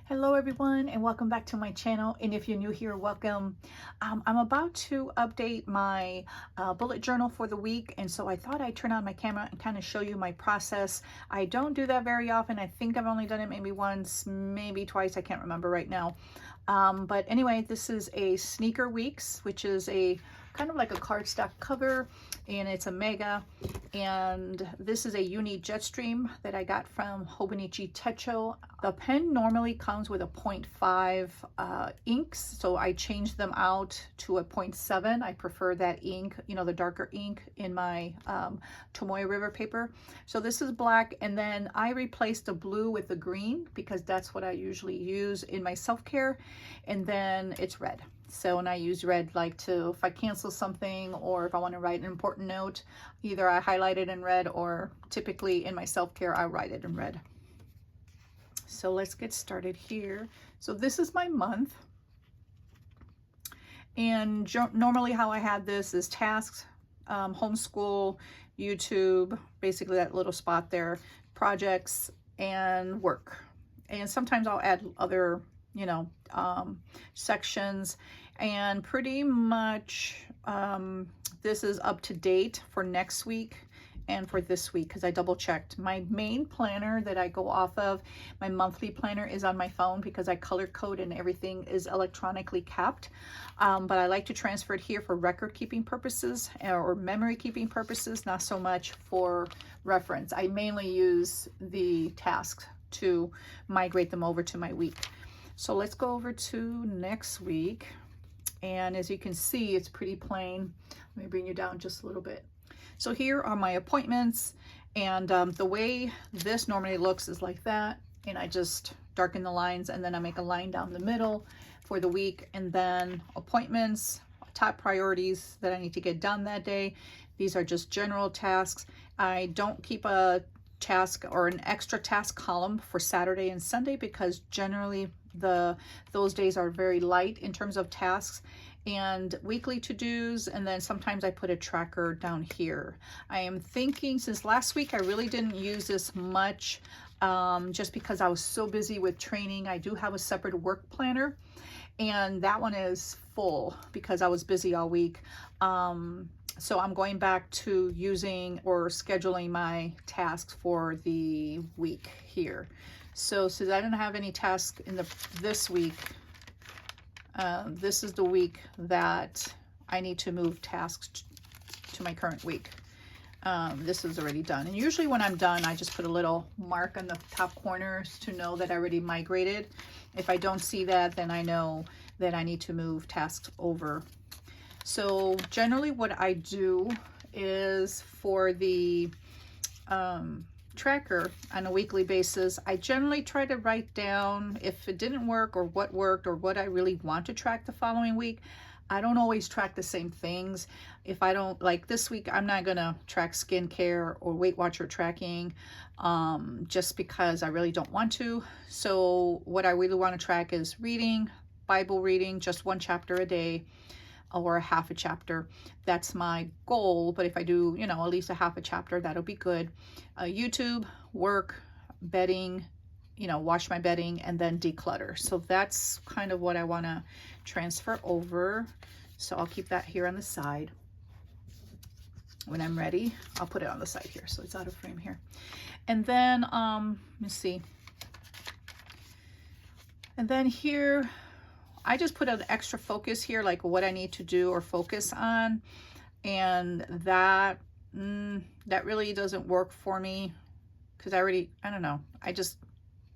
Hello everyone and welcome back to my channel, and if you're new here, welcome. I'm about to update my bullet journal for the week, and so I thought I'd turn on my camera and kind of show you my process. I don't do that very often. I think I've only done it maybe once, maybe twice, I can't remember right now. But anyway, this is a Sneaker Weeks, which is a kind of like a cardstock cover, and it's a mega, and this is a uni Jetstream that I got from Hobonichi Techo. The pen normally comes with a 0.5 inks, so I changed them out to a 0.7. I prefer that ink, you know, the darker ink in my Tomoe River paper. So this is black, and then I replaced the blue with the green because that's what I usually use in my self-care, and then it's red. So, and I use red like to, if I cancel something or if I want to write an important note, either I highlight it in red, or typically in my self-care, I write it in red. So let's get started here. So this is my month. And normally how I had this is tasks, homeschool, YouTube, basically that little spot there, projects, and work. And sometimes I'll add other, you know, sections, and pretty much this is up to date for next week and for this week because I double checked. My main planner that I go off of, my monthly planner, is on my phone because I color code and everything is electronically capped. But I like to transfer it here for record keeping purposes or memory keeping purposes, not so much for reference. I mainly use the tasks to migrate them over to my week. So let's go over to next week. And as you can see, it's pretty plain. Let me bring you down just a little bit. So here are my appointments, and the way this normally looks is like that, and I just darken the lines, and then I make a line down the middle for the week, and then appointments, top priorities that I need to get done that day. These are just general tasks. I don't keep a task or an extra task column for Saturday and Sunday because generally those days are very light in terms of tasks and weekly to-dos, and then sometimes I put a tracker down here. I am thinking, since last week I really didn't use this much just because I was so busy with training. I do have a separate work planner, and that one is full because I was busy all week. So I'm going back to using or scheduling my tasks for the week here. So since I didn't have any tasks in this week, this is the week that I need to move tasks to my current week. This is already done. And usually when I'm done, I just put a little mark on the top corners to know that I already migrated. If I don't see that, then I know that I need to move tasks over. So generally what I do is for the tracker on a weekly basis, I generally try to write down if it didn't work or what worked or what I really want to track the following week. I don't always track the same things. If I don't, like this week, I'm not gonna track skincare or Weight Watcher tracking just because I really don't want to. So what I really want to track is reading, Bible reading, just one chapter a day, or a half a chapter. That's my goal. But if I do, you know, at least a half a chapter, that'll be good. YouTube, work, bedding, you know, wash my bedding, and then declutter. So that's kind of what I want to transfer over. So I'll keep that here on the side. When I'm ready, I'll put it on the side here so it's out of frame here. And then let's see. And then here I just put an extra focus here, like what I need to do or focus on, and that really doesn't work for me because I don't know, I just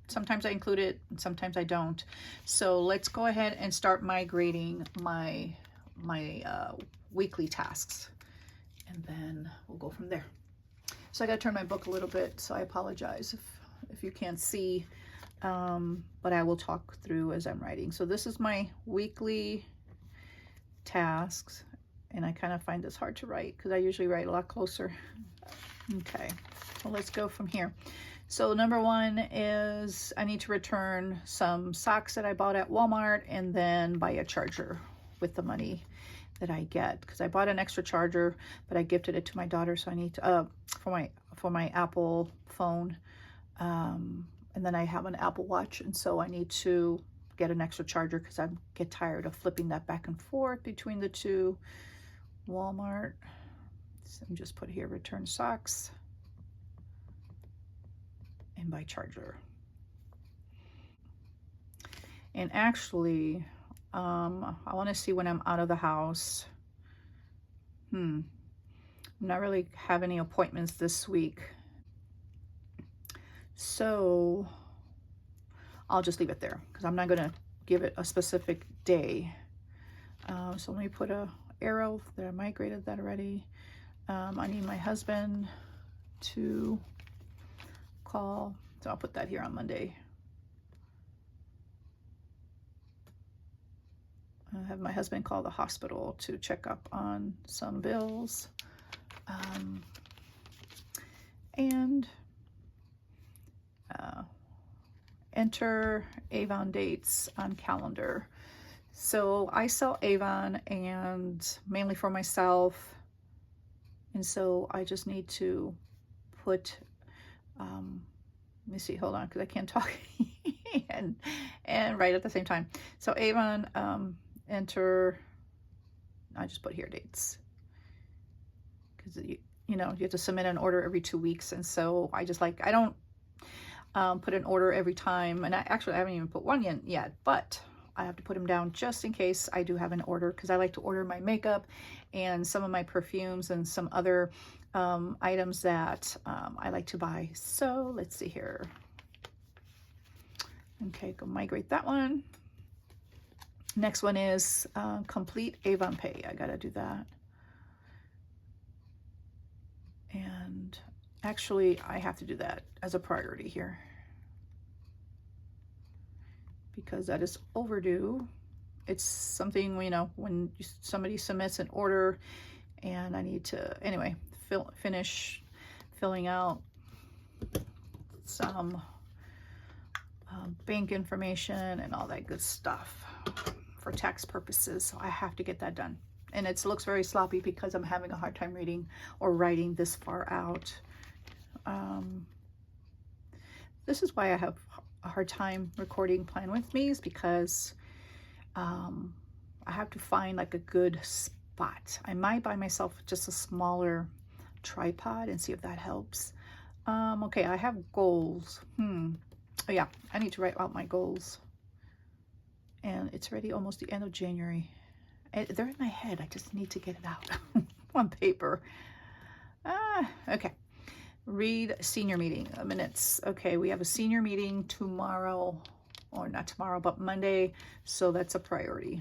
sometimes I include it and sometimes I don't. So let's go ahead and start migrating my weekly tasks, and then we'll go from there. So I got to turn my book a little bit, so I apologize if you can't see. But I will talk through as I'm writing. So this is my weekly tasks, and I kind of find this hard to write because I usually write a lot closer. Okay, so let's go from here. So number one is I need to return some socks that I bought at Walmart, and then buy a charger with the money that I get, because I bought an extra charger, but I gifted it to my daughter, so I need to for my Apple phone. and then I have an Apple Watch, and so I need to get an extra charger because I get tired of flipping that back and forth between the two. Walmart, so just put here return socks and buy charger. And actually, I want to see when I'm out of the house. I'm not really have any appointments this week, so I'll just leave it there because I'm not going to give it a specific day. So let me put a arrow that I migrated that already. I need my husband to call, so I'll put that here on Monday. I have my husband call the hospital to check up on some bills. And enter Avon dates on calendar. So I sell Avon and mainly for myself. And so I just need to put, let me see, hold on, because I can't talk and write at the same time. So Avon, enter, I just put here dates. Because, you know, you have to submit an order every 2 weeks. And so I just like, I don't put an order every time. And I haven't even put one in yet, but I have to put them down just in case I do have an order, because I like to order my makeup and some of my perfumes and some other items that I like to buy. So let's see here. Okay, go migrate that one. Next one is complete Avon Pay. I gotta do that. And actually, I have to do that as a priority here because that is overdue. It's something, you know, when somebody submits an order and I need to, anyway, finish filling out some bank information and all that good stuff for tax purposes. So I have to get that done. And it looks very sloppy because I'm having a hard time reading or writing this far out. This is why I have a hard time recording Plan With Me, is because I have to find like a good spot. I might buy myself just a smaller tripod and see if that helps. Okay, I have goals. Oh yeah, I need to write out my goals. And it's already almost the end of January. They're in my head. I just need to get it out on paper. Okay. Read senior meeting minutes. Okay, we have a senior meeting tomorrow, or not tomorrow, but Monday. So that's a priority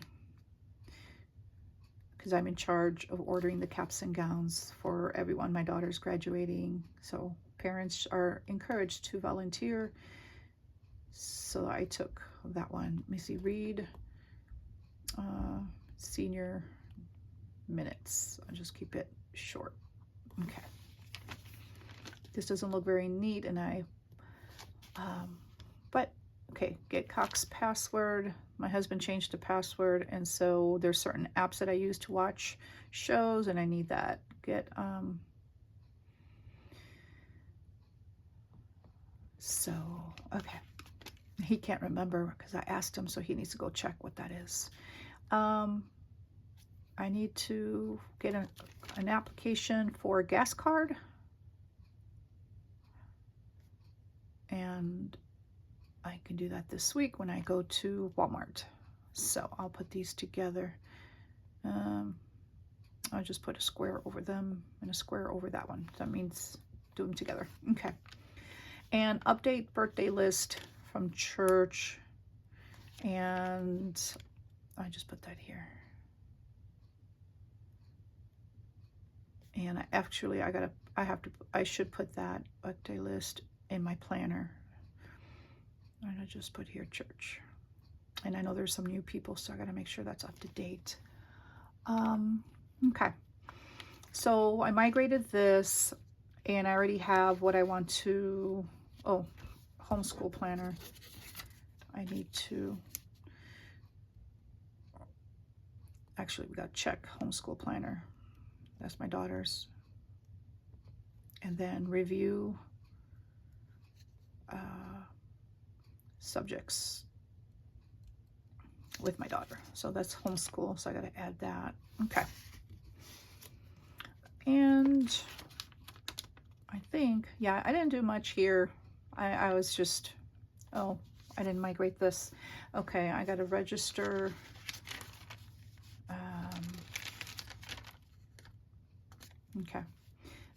because I'm in charge of ordering the caps and gowns for everyone. My daughter's graduating, so parents are encouraged to volunteer. So I took that one. Let me see. Read senior minutes. I'll just keep it short. Okay. This doesn't look very neat, and but okay, get Cox password. My husband changed the password, and so there's certain apps that I use to watch shows, and I need that. Get, so, okay. He can't remember because I asked him, so he needs to go check what that is. I need to get an application for a gas card. And I can do that this week when I go to Walmart. So I'll put these together. I'll just put a square over them and a square over that one. That means do them together. Okay. And update birthday list from church. And I just put that here. And I should put that birthday list in my planner. And I just put here church. And I know there's some new people, so I gotta make sure that's up to date. Okay. So I migrated this, and I already have what I want to, homeschool planner. I need to, actually we gotta check homeschool planner. That's my daughter's. And then review subjects with my daughter. So that's homeschool, so I got to add that. Okay. And I think, yeah, I didn't do much here. I was just, oh, I didn't migrate this. Okay, I got to register. Okay,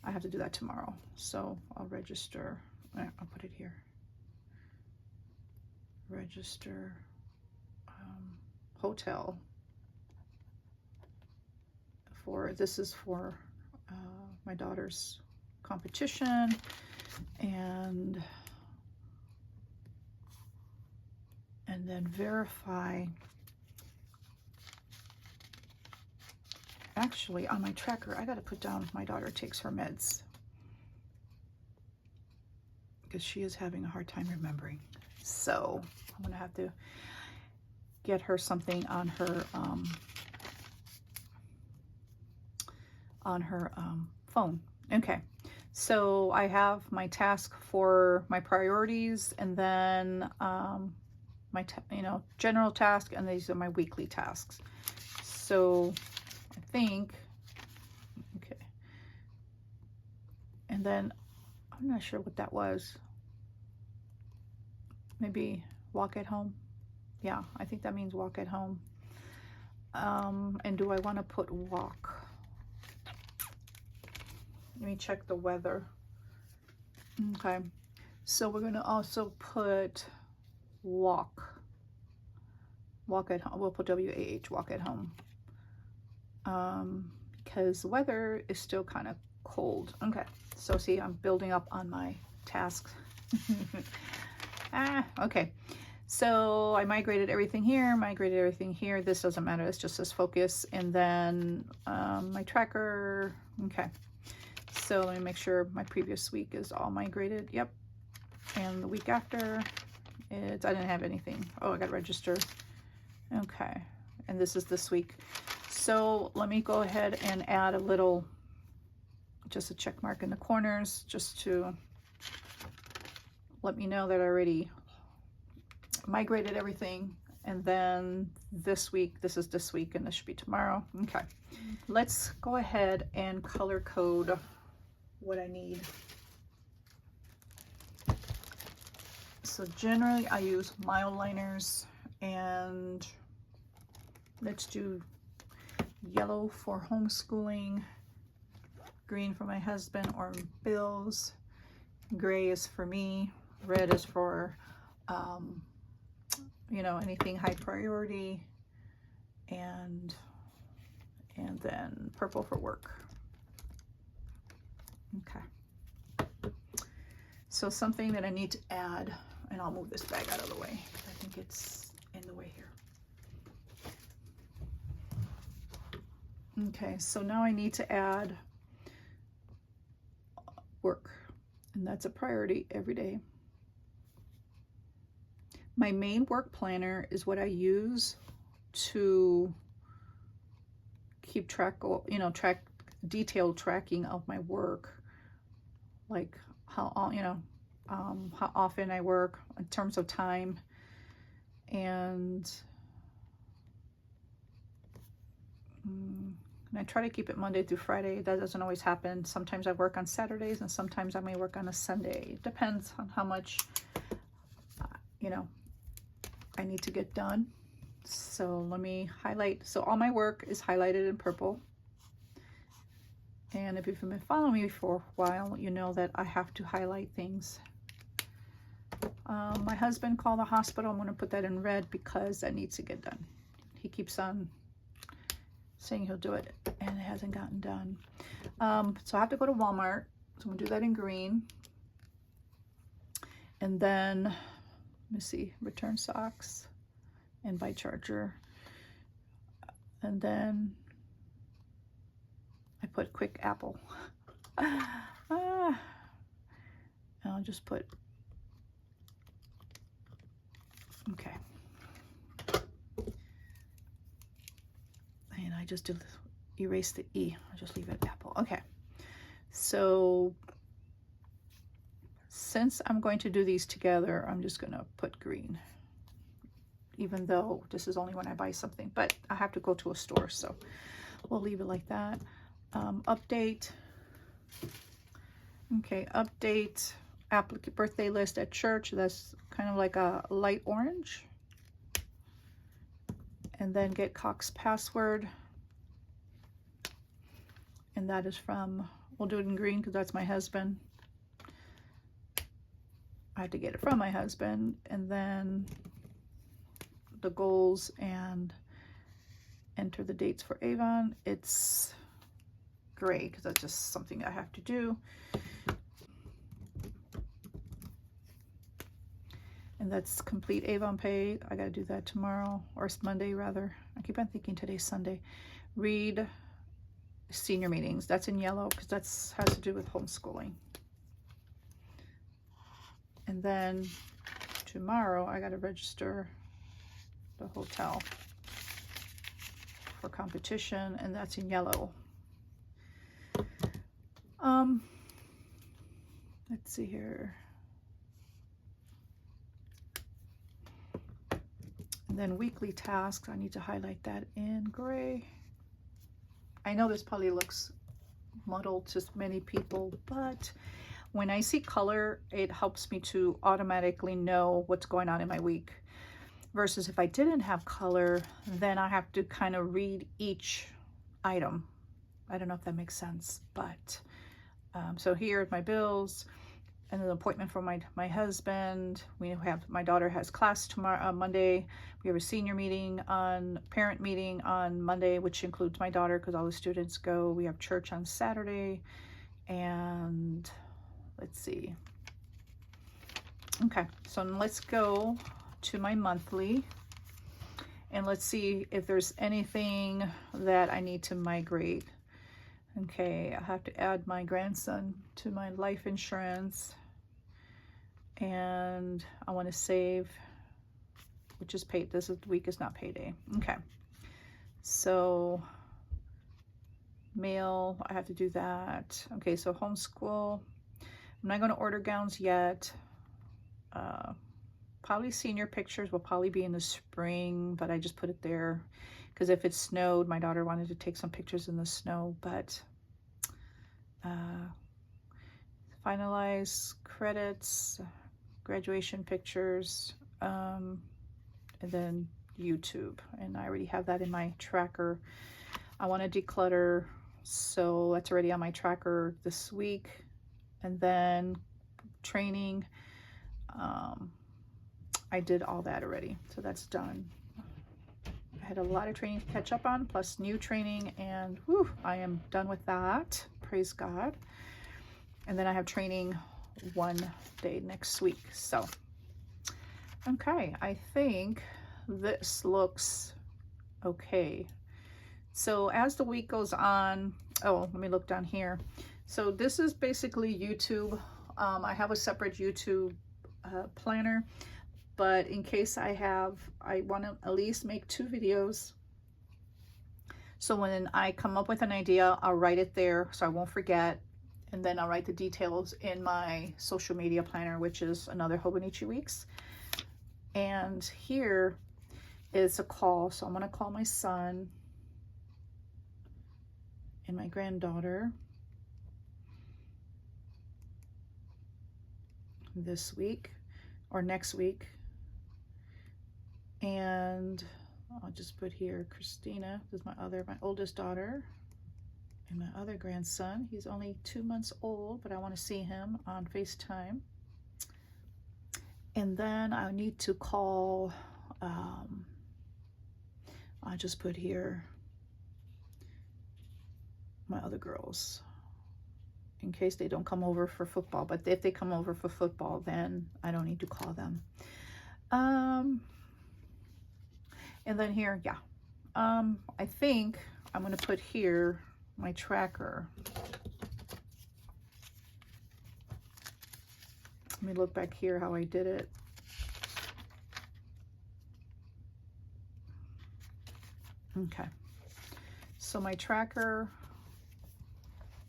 I have to do that tomorrow. So I'll register. I'll put it here. Register hotel for, this is for my daughter's competition, and then verify. Actually, on my tracker, I got to put down my daughter takes her meds because she is having a hard time remembering. So I'm going to have to get her something on her phone. Okay, so I have my task for my priorities, and then my general task, and these are my weekly tasks. So I think, okay, and then I'm not sure what that was. Maybe walk at home. Yeah, I think that means walk at home. And do I want to put walk? Let me check the weather. Okay, so we're going to also put walk at home. We'll put WAH, walk at home, because the weather is still kind of cold. Okay, so see, I'm building up on my tasks. Okay, so I migrated everything here, this doesn't matter, it's just this focus. And then my tracker. Okay, so let me make sure my previous week is all migrated. Yep. And the week after, I didn't have anything. Oh, I got registered. Okay, and this is this week. So let me go ahead and add a little, just a check mark in the corners, just to let me know that I already migrated everything. And then this week, this is this week, and this should be tomorrow. Okay, let's go ahead and color code what I need. So generally I use mild liners, and let's do yellow for homeschooling, green for my husband or Bill's, gray is for me, red is for anything high priority, and then purple for work. Okay, so something that I need to add, and I'll move this bag out of the way. I think it's in the way here. Okay, so now I need to add work, and that's a priority every day. My main work planner is what I use to keep track, detailed tracking of my work, like how often I work in terms of time, and I try to keep it Monday through Friday. That doesn't always happen. Sometimes I work on Saturdays, and sometimes I may work on a Sunday. It depends on how much, I need to get done. So let me highlight. So all my work is highlighted in purple. And if you've been following me for a while, you know that I have to highlight things. My husband called the hospital. I'm going to put that in red because that needs to get done. He keeps on saying he'll do it, and it hasn't gotten done. So I have to go to Walmart. So I'm going to do that in green. And then, let me see, return socks and buy charger. And then I put quick apple. And I'll just put, okay. And I just erase the E. I'll just leave it apple. Okay. So since I'm going to do these together, I'm just gonna put green, even though this is only when I buy something, but I have to go to a store, so we'll leave it like that. Update. Okay, update applicant birthday list at church. That's kind of like a light orange. And then get Cox password. And that is from, we'll do it in green because that's my husband. I have to get it from my husband. And then the goals and enter the dates for Avon. It's gray because that's just something I have to do. And that's complete Avon pay. I gotta do that tomorrow, or it's Monday rather. I keep on thinking today's Sunday. Read senior meetings. That's in yellow because that's has to do with homeschooling. And then tomorrow I gotta register the hotel for competition, and that's in yellow. Let's see here. And then weekly tasks, I need to highlight that in gray. I know this probably looks muddled to many people, but when I see color, it helps me to automatically know what's going on in my week. Versus if I didn't have color, then I have to kind of read each item. I don't know if that makes sense, but so here are my bills and an appointment for my husband. We have, my daughter has class tomorrow, Monday. We have a senior meeting parent meeting on Monday, which includes my daughter because all the students go. We have church on Saturday, and let's see. Okay, so let's go to my monthly and let's see if there's anything that I need to migrate. Okay, I have to add my grandson to my life insurance, and I want to save, which is paid. This week is not payday. Okay, so mail, I have to do that. Okay, so homeschool, I'm not going to order gowns yet. Probably senior pictures will probably be in the spring, but I just put it there because if it snowed, my daughter wanted to take some pictures in the snow. But finalize credits, graduation pictures, and then YouTube. And I already have that in my tracker. I want to declutter, so that's already on my tracker this week. And then training, I did all that already, so that's done. I had a lot of training to catch up on, plus new training, and whew, I am done with that. Praise God. And then I have training one day next week. So, okay, I think this looks okay. So as the week goes on, oh, let me look down here. So this is basically YouTube. I have a separate YouTube planner, but in case I want to at least make 2 videos. So when I come up with an idea, I'll write it there so I won't forget. And then I'll write the details in my social media planner, which is another Hobonichi Weeks. And here is a call. So I'm going to call my son and my granddaughter this week or next week. And I'll just put here Christina. This is my oldest daughter, and my other grandson. He's only 2 months old, but I want to see him on FaceTime. And then I need to call, I just put here my other girls in case they don't come over for football. But if they come over for football, then I don't need to call them. And then here, yeah, I think I'm going to put here my tracker. Let me look back here how I did it. Okay, so my tracker,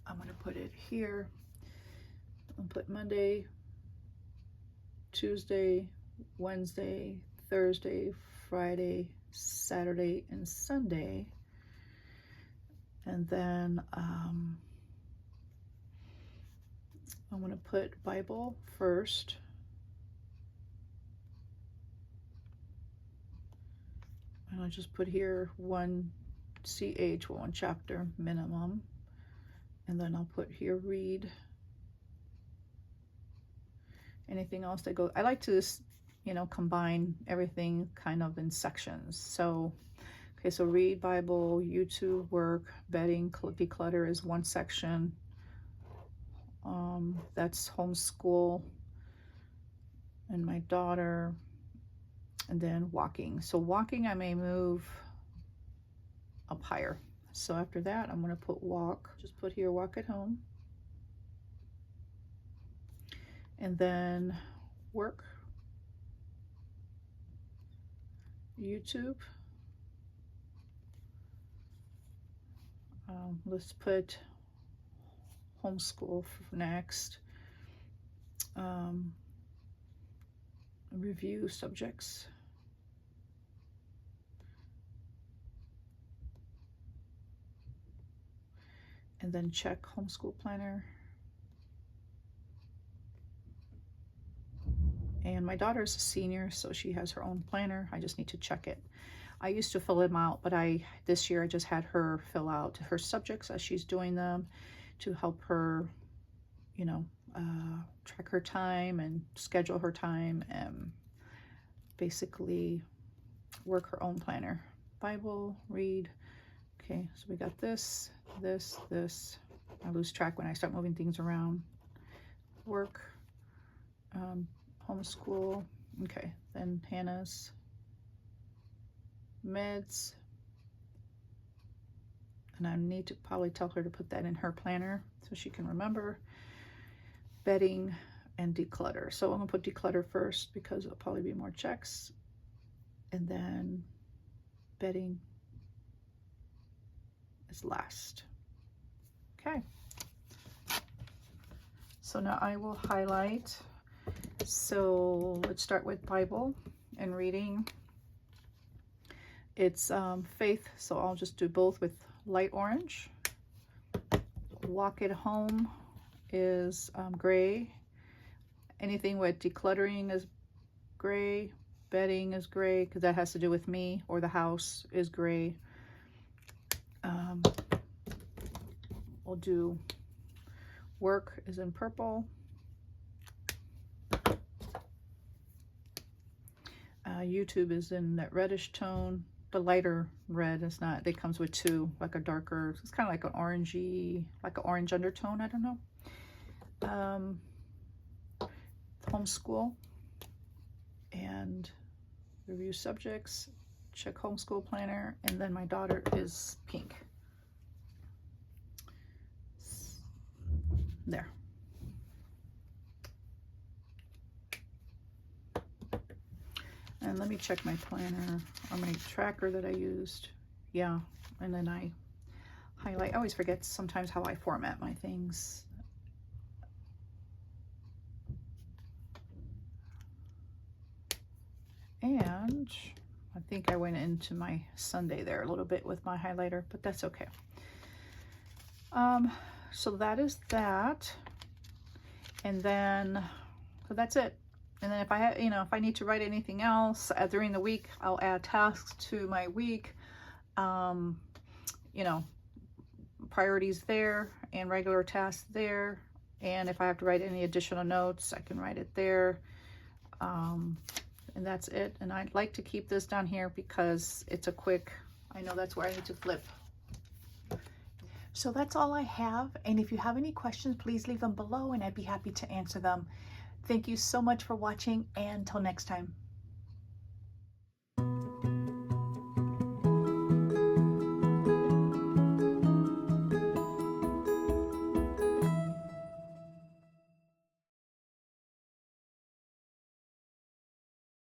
I'm going to put it here. I'll put Monday, Tuesday, Wednesday, Thursday, Friday, Saturday, and Sunday. And then I'm going to put Bible first. And I'll just put here 1 CH, 1 chapter minimum. And then I'll put here read. Anything else that goes, I like to, you know, combine everything kind of in sections. So, okay, so read, Bible, YouTube, work, bedding, declutter is one section. That's homeschool and my daughter, and then walking. So walking, I may move up higher. So after that, I'm going to put walk, just put here walk at home. And then work, YouTube. Let's put homeschool for next. Review subjects. And then check homeschool planner. And my daughter's a senior, so she has her own planner. I just need to check it. I used to fill them out, but this year I just had her fill out her subjects as she's doing them to help her, you know, track her time and schedule her time and basically work her own planner. Bible, read. Okay, so we got this. I lose track when I start moving things around. Work, homeschool. Okay, then Hannah's meds. And I need to probably tell her to put that in her planner so she can remember. Bedding and declutter. So I'm gonna put declutter first because it'll probably be more checks. And then bedding is last. Okay. So now I will highlight. So let's start with Bible and reading. It's faith, so I'll just do both with light orange. Walk at home is gray. Anything with decluttering is gray. Bedding is gray because that has to do with me, or the house is gray. We'll do work is in purple. YouTube is in that reddish tone. The lighter red is not, it comes with two, like a darker, it's kind of like an orangey, like an orange undertone, I don't know. Homeschool and review subjects, check homeschool planner, and then my daughter is pink. There. And let me check my planner or my tracker that I used. Yeah, and then I highlight. I always forget sometimes how I format my things. And I think I went into my Sunday there a little bit with my highlighter, but that's okay. So that is that. And then, so that's it. And then if I have, if I need to write anything else during the week, I'll add tasks to my week. Priorities there and regular tasks there. And if I have to write any additional notes, I can write it there. And that's it. And I'd like to keep this down here because it's a quick, I know that's where I need to flip. So that's all I have. And if you have any questions, please leave them below and I'd be happy to answer them. Thank you so much for watching, and until next time.